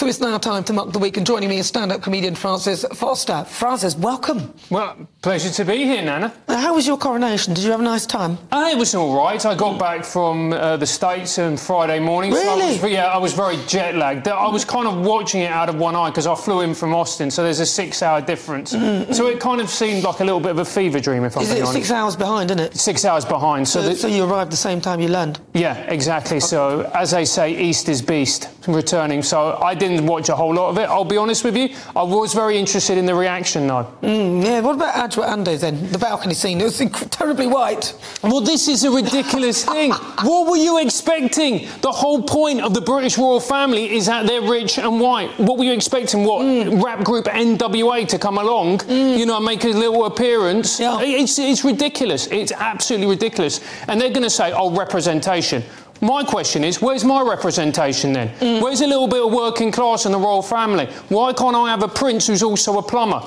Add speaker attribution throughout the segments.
Speaker 1: So it's now time to mark the week, and joining me is stand-up comedian Francis Foster. Francis, welcome.
Speaker 2: Well, pleasure to be here, Nana.
Speaker 1: How was your coronation? Did you have a nice time?
Speaker 2: It was all right. I got back from the States on Friday morning.
Speaker 1: Really?
Speaker 2: So I was very jet-lagged. I was kind of watching it out of one eye because I flew in from Austin, so there's a 6-hour difference. So it kind of seemed like a little bit of a fever dream, if I'm being honest.
Speaker 1: 6 hours behind, isn't it?
Speaker 2: 6 hours behind.
Speaker 1: So you arrived the same time you land?
Speaker 2: Yeah, exactly. So, as they say, East is beast, returning. So I didn't watch a whole lot of it, I'll be honest with you. I was very interested in the reaction, though.
Speaker 1: Yeah, what about Adjoa Ando's then? The balcony scene, it was terribly white.
Speaker 2: Well, this is a ridiculous thing. What were you expecting? The whole point of the British royal family is that they're rich and white. What were you expecting? What, rap group NWA to come along, you know, make a little appearance?
Speaker 1: Yeah.
Speaker 2: It's ridiculous. It's absolutely ridiculous. And they're going to say, oh, representation. My question is, where's my representation then? Where's a little bit of working class in the royal family? Why can't I have a prince who's also a plumber?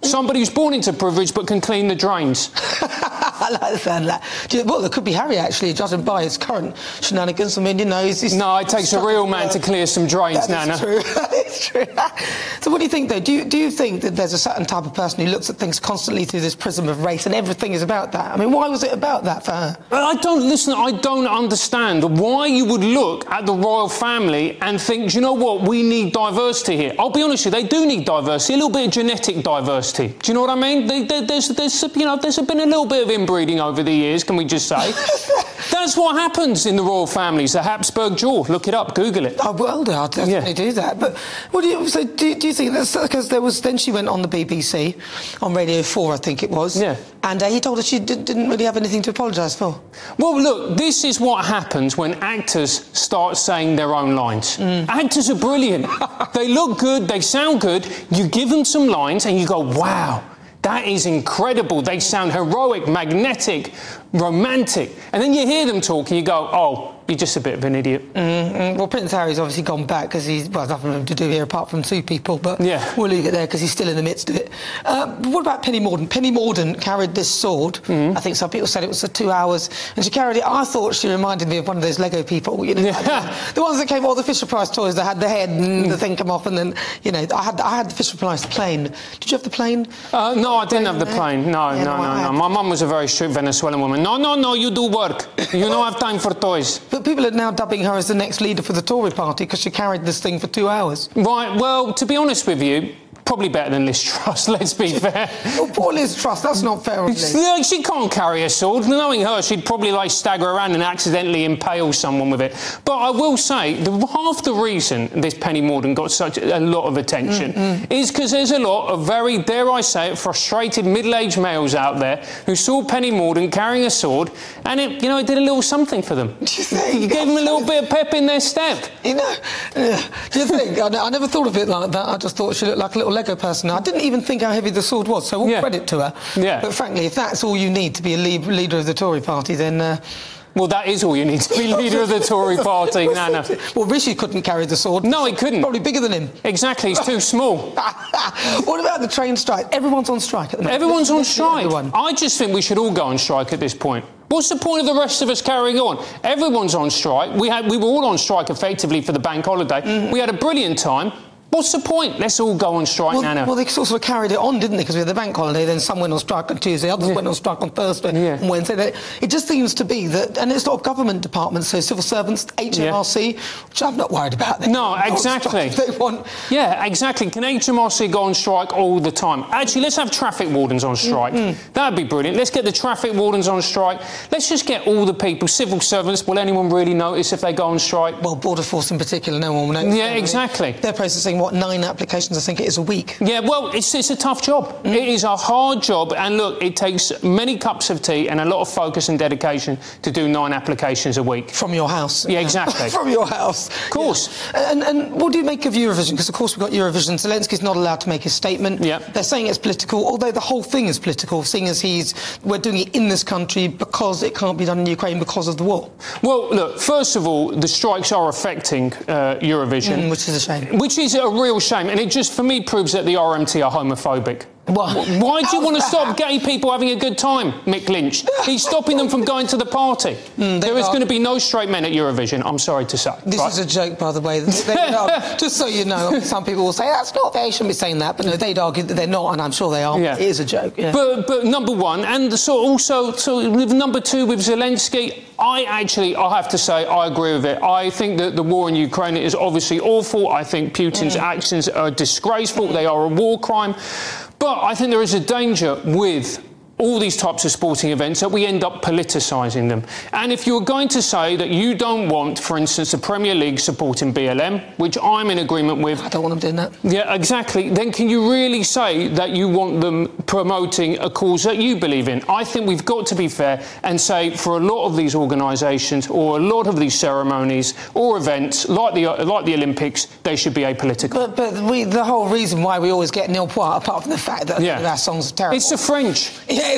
Speaker 2: Somebody who's born into privilege but can clean the drains.
Speaker 1: I like the sound of that. Well, there could be Harry, actually, judging by his current shenanigans. I mean, you know, he's...
Speaker 2: No, it takes a real man to clear some drains, Nana.
Speaker 1: That's true. It's true. So what do you think, though? Do you think that there's a certain type of person who looks at things constantly through this prism of race and everything is about that? I mean, why was it about that for her?
Speaker 2: I don't understand why you would look at the royal family and think, do you know what, we need diversity here. I'll be honest with you, they do need diversity, a little bit of genetic diversity. Do you know what I mean? There's been a little bit of inbreeding over the years, can we just say? That's what happens in the royal families, the Habsburg jaw. Look it up, Google it.
Speaker 1: Oh, well, I'll definitely do that. But what do you think that's because then she went on the BBC, on Radio 4, I think it was. Yeah. And he told her she didn't really have anything to apologise for.
Speaker 2: Well, look, this is what happens when actors start saying their own lines. Actors are brilliant. They look good, they sound good. You give them some lines and you go, wow, that is incredible. They sound heroic, magnetic, romantic. And then you hear them talk and you go, oh, you're just a bit of an idiot.
Speaker 1: Well, Prince Harry's obviously gone back because there's nothing to do here apart from 2 people, but we'll leave it there because he's still in the midst of it. What about Penny Mordaunt? Penny Mordaunt carried this sword. I think some people said it was for 2 hours, and she carried it. I thought she reminded me of one of those Lego people, you know, the ones that came with all the Fisher-Price toys that had the head and the thing come off, and then, you know, I had the Fisher-Price plane. Did you have the plane?
Speaker 2: No, I didn't have the plane. No. My mum was a very strict Venezuelan woman. No, you do work. You don't have time for toys.
Speaker 1: But people are now dubbing her as the next leader for the Tory party because she carried this thing for 2 hours.
Speaker 2: Right, well, to be honest with you, probably better than Liz Truss, let's be fair.
Speaker 1: Oh, poor Liz Truss, that's not fair on Liz.
Speaker 2: No, she can't carry a sword. Knowing her, she'd probably, like, stagger around and accidentally impale someone with it. But I will say, half the reason this Penny Mordaunt got such a lot of attention is because there's a lot of very, dare I say it, frustrated middle-aged males out there who saw Penny Mordaunt carrying a sword and it did a little something for them. You gave them a little bit of pep in their step.
Speaker 1: You know, do you think? I never thought of it like that. I just thought she looked like a little Lego person. I didn't even think how heavy the sword was, so all credit to her. Yeah. But frankly, if that's all you need to be a leader of the Tory party, then...
Speaker 2: Well, that is all you need to be leader of the Tory party, Nana.
Speaker 1: Well, Rishi couldn't carry the sword.
Speaker 2: No, he couldn't.
Speaker 1: Probably bigger than him.
Speaker 2: Exactly, he's too small.
Speaker 1: What about the train strike? Everyone's on strike at the moment.
Speaker 2: Everyone's on strike. I just think we should all go on strike at this point. What's the point of the rest of us carrying on? Everyone's on strike. We were all on strike, effectively, for the bank holiday. We had a brilliant time. What's the point? Let's all go on strike, Nana.
Speaker 1: Well, they sort of carried it on, didn't they? Because we had the bank holiday, then some went on strike on Tuesday, others went on strike on Thursday and Wednesday. It just seems to be that, and it's not government departments, so civil servants, HMRC, which I'm not worried about.
Speaker 2: No, exactly.
Speaker 1: They want...
Speaker 2: Yeah, exactly. Can HMRC go on strike all the time? Actually, let's have traffic wardens on strike. That'd be brilliant. Let's get the traffic wardens on strike. Let's just get all the people, civil servants. Will anyone really notice if they go on strike?
Speaker 1: Well, Border Force in particular, no one will notice.
Speaker 2: Yeah, exactly.
Speaker 1: They're processing, 9 applications, I think it is, a week.
Speaker 2: Yeah, well, it's a tough job. It is a hard job, and look, it takes many cups of tea and a lot of focus and dedication to do 9 applications a week.
Speaker 1: From your house.
Speaker 2: Yeah, exactly.
Speaker 1: From your house.
Speaker 2: Of course.
Speaker 1: Yeah. And what do you make of Eurovision? Because, of course, we've got Eurovision. Zelensky's not allowed to make a statement. Yeah. They're saying it's political, although the whole thing is political, seeing as we're doing it in this country because it can't be done in Ukraine because of the war.
Speaker 2: Well, look, first of all, the strikes are affecting Eurovision.
Speaker 1: Which is a shame.
Speaker 2: Which is a real shame. And it just, for me, proves that the RMT are homophobic. Why do you want to stop gay people having a good time, Mick Lynch? He's stopping them from going to the party. There is going to be no straight men at Eurovision, I'm sorry to say.
Speaker 1: This is a joke, by the way. Just so you know, some people will say, that's not fair, you shouldn't be saying that, but no, they'd argue that they're not, and I'm sure they are. Yeah. It is a joke, yeah.
Speaker 2: But number one, and also with number two, with Zelensky, I have to say, I agree with it. I think that the war in Ukraine is obviously awful. I think Putin's actions are disgraceful. They are a war crime. But I think there is a danger with all these types of sporting events that we end up politicising them. And if you're going to say that you don't want, for instance, the Premier League supporting BLM, which I'm in agreement with...
Speaker 1: I don't want them doing that.
Speaker 2: Yeah, exactly. Then can you really say that you want them promoting a cause that you believe in? I think we've got to be fair and say for a lot of these organisations or a lot of these ceremonies or events, like the Olympics, they should be apolitical.
Speaker 1: But the whole reason why we always get nil point, apart from the fact that our songs are terrible...
Speaker 2: It's the French.
Speaker 1: Yeah,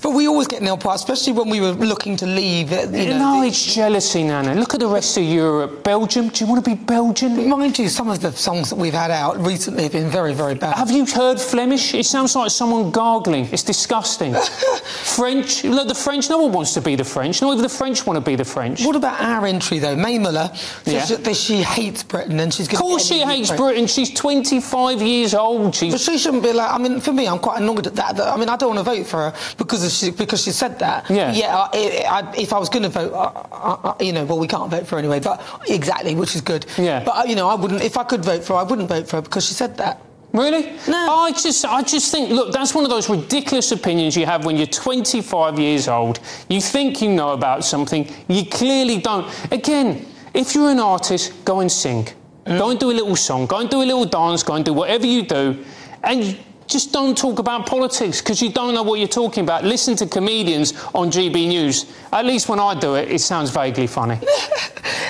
Speaker 1: but we always get nil point, especially when we were looking to leave.
Speaker 2: No, it's jealousy, Nana. Look at the rest of Europe. Belgium, do you want to be Belgian?
Speaker 1: Mind you, some of the songs that we've had out recently have been very, very bad.
Speaker 2: Have you heard Flemish? It sounds like someone gargling. It's disgusting. French, look, the French, no one wants to be the French. Not even the French want to be the French.
Speaker 1: What about our entry, though? Mae Muller says that she hates Britain and she's going to...
Speaker 2: Of course she hates Britain. She's 25 years old.
Speaker 1: But she shouldn't be like... I mean, for me, I'm quite annoyed at that. I mean, I don't want to vote for her because she said that. Yeah, if I was going to vote, well, we can't vote for her anyway, but exactly, which is good. Yeah. But, I wouldn't... If I could vote for her, I wouldn't vote for her because she said that.
Speaker 2: Really?
Speaker 1: No.
Speaker 2: I just think, look, that's one of those ridiculous opinions you have when you're 25 years old. You think you know about something, you clearly don't. Again, if you're an artist, go and sing. Go and do a little song, go and do a little dance, go and do whatever you do, and just don't talk about politics, because you don't know what you're talking about. Listen to comedians on GB News. At least when I do it, it sounds vaguely funny.